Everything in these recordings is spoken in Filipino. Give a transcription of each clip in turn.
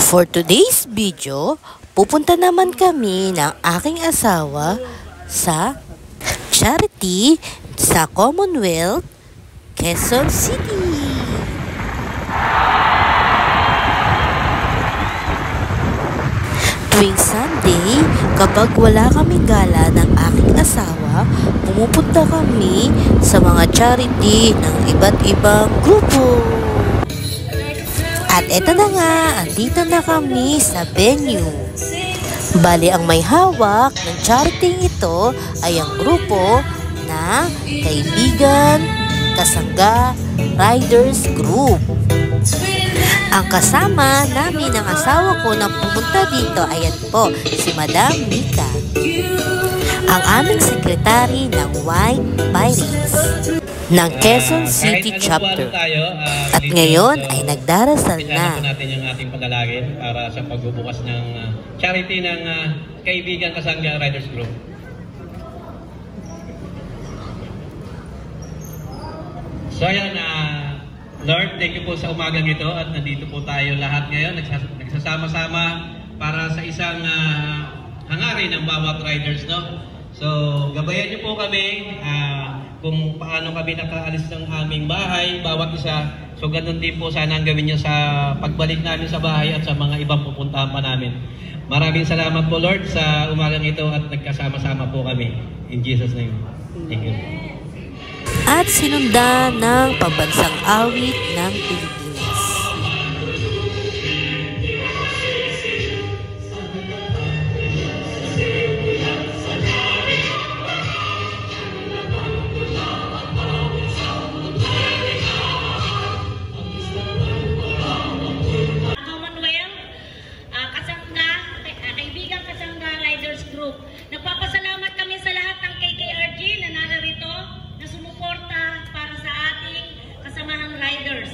For today's video, pupunta naman kami ng aking asawa sa charity sa Commonwealth, Quezon City. Tuwing Sunday, kapag wala kaming gala ng aking asawa, pumupunta kami sa mga charity ng iba't ibang grupo. At eto na nga, andito na kami sa venue. Bali, ang may hawak ng charity ito ay ang grupo na Kaibigan Kasangga Riders Group. Ang kasama namin ng asawa ko na pumunta dito, ayan po, si Madam Mika, ang aming sekretary ng White Pirates ng Quezon City Chapter. At ngayon ay nagdarasal na. Kailangan natin yung ating pag-alagin para sa pagbubukas ng charity ng Kaibigan Kasangga Riders Group. So ayan, Lord, thank you po sa umagang ito at nandito po tayo lahat ngayon nagsasama-sama para sa isang hangarin ng bawat riders, no? So, gabayan niyo po kami kung paano kami nakaalis ng aming bahay, bawat isa. So, ganun din po sana ang gawin niyo sa pagbalik namin sa bahay at sa mga ibang pupuntahan pa namin. Maraming salamat po, Lord, sa umagang ito at nagkasama-sama po kami. In Jesus' name. Thank you. At sinundan ng pambansang awit ng Pilipinas. Commonwealth, Kaibigan Kasangga Riders Group. Nagpapasalamat kami sa lahat ng KKRG na nararito na sumuporta para sa ating kasamahang riders.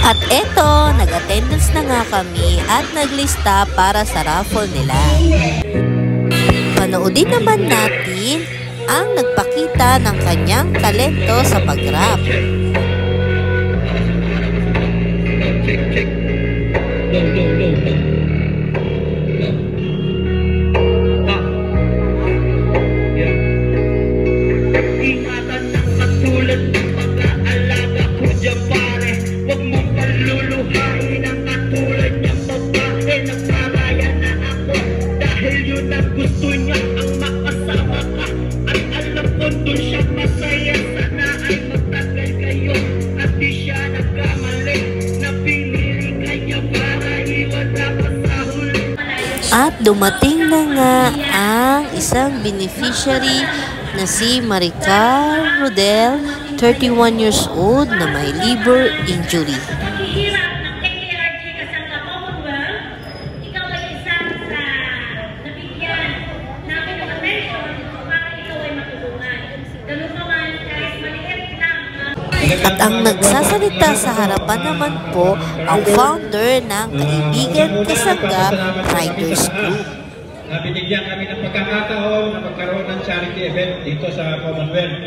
At eto, nag-attendance na nga kami at naglista para sa raffle nila. Panoodin naman natin ang nagpakita ng kanyang talento sa pag-rap. Check. Low. Ingatan ng katulad ng pag-aalaga ko dyan, pare. Huwag mong paluluhain ang katulad niyang babae. Nagparaya na ako dahil yun ang gusto niya, ang makasama ka. At alam ko dun siya masaya. Sana ay magtagal kayo at di siya nagkamali na pinili kanya para iwan ako sa huli. At dumating na nga ang isang beneficiary na si Maricar Rodel, 31 years old, na may liver injury. Naghihirap ng KKRG Kasangga Commonwealth, ikaw ay isa sa nabigyan namin ng attention para ikaw ay matulungan. Ganun pa man, kahit maliit lang. At ang nagsasalita sa harapan naman po ang founder ng Kaibigan Kasangga Riders Group. Binigyan kami ng pagkakataon na magkaroon ng charity event dito sa Commonwealth.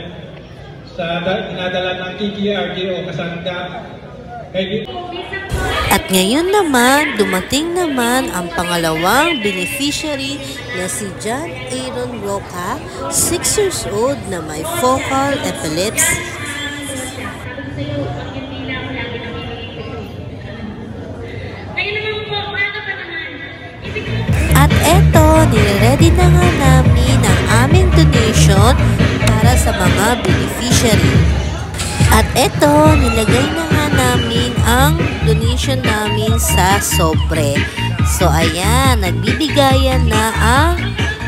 Sa dinadala ng KKRG o Kasangga. At ngayon naman, dumating naman ang pangalawang beneficiary na si John Aaron Roca, 6 years old, na may focal epilepsy. At eto, nire-ready na nga namin ang aming donation para sa mga beneficiary. At eto, nilagay na nga namin ang donation namin sa sobre. So ayan, nagbibigayan na ang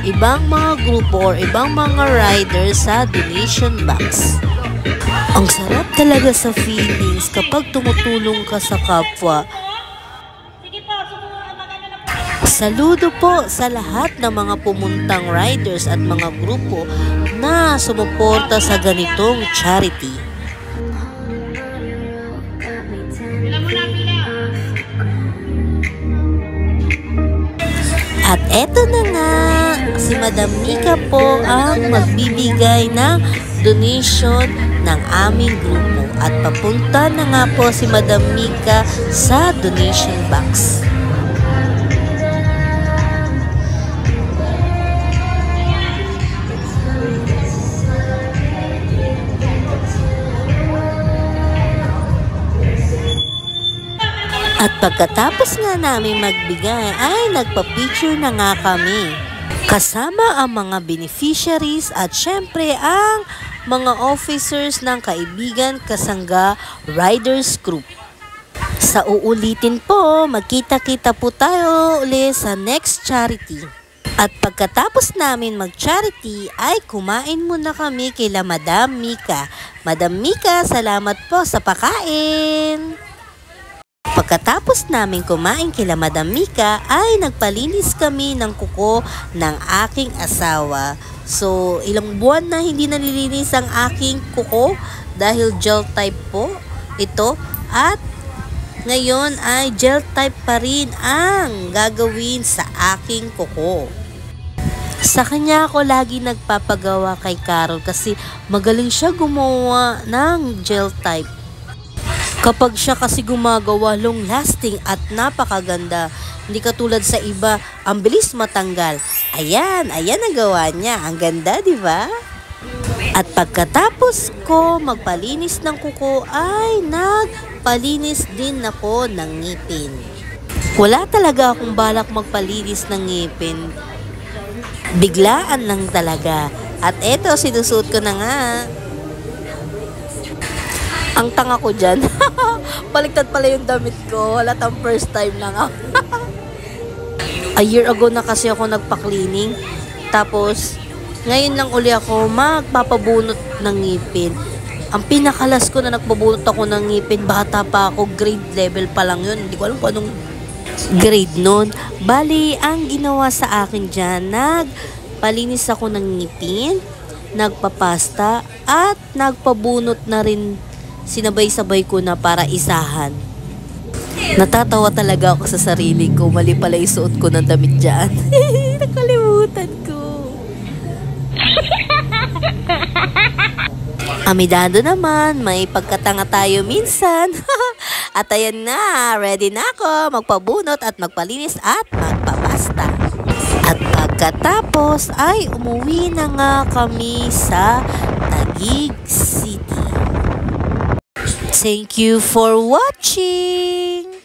ibang mga grupo or ibang mga riders sa donation box. Ang sarap talaga sa feelings kapag tumutulong ka sa kapwa. Saludo po sa lahat ng mga pumuntang riders at mga grupo na sumuporta sa ganitong charity. At eto na nga, si Madam Mika po ang magbibigay ng donation ng aming grupo. At papunta na nga po si Madam Mika sa donation box. At pagkatapos nga namin magbigay ay nagpa-picture na nga kami. Kasama ang mga beneficiaries at syempre ang mga officers ng Kaibigan Kasangga Riders Group. Sa uulitin po, magkita-kita po tayo ulit sa next charity. At pagkatapos namin mag-charity ay kumain muna kami kila Madam Mika. Madam Mika, salamat po sa pakain! Pagkatapos namin kumain kila Madam Mika ay nagpalinis kami ng kuko ng aking asawa. So, ilang buwan na hindi nalilinis ang aking kuko dahil gel type po ito. At ngayon ay gel type pa rin ang gagawin sa aking kuko. Sa kanya ako lagi nagpapagawa kay Carol kasi magaling siya gumawa ng gel type. Kapag siya kasi gumagawa, long lasting at napakaganda. Hindi katulad sa iba, ang bilis matanggal. Ayan ang gawa niya. Ang ganda, di ba? At pagkatapos ko magpalinis ng kuko ay nagpalinis din ako ng ngipin. Wala talaga akong balak magpalinis ng ngipin. Biglaan lang talaga. At eto, sinusuot ko na nga. Ang tanga ko dyan. Baliktad pala yung damit ko. Halatang first time lang ako. A year ago na kasi ako nagpa-cleaning. Tapos, ngayon lang uli ako magpapabunot ng ngipin. Ang pinakalas ko na nagpabunot ako ng ngipin, bata pa ako, grade level pa lang yun. Hindi ko alam kung anong grade nun. Bali, ang ginawa sa akin dyan, nagpalinis ako ng ngipin, nagpapasta, at nagpabunot na rin. Sinabay-sabay ko na para isahan. Natatawa talaga ako sa sarili ko. Mali pala yung suot ko ng damit dyan. Nakalimutan ko. Amidado naman, may pagkatanga tayo minsan. At ayan na, ready na ako magpabunot at magpalinis at magpapasta. At pagkatapos ay umuwi na nga kami sa Taguig City. Thank you for watching!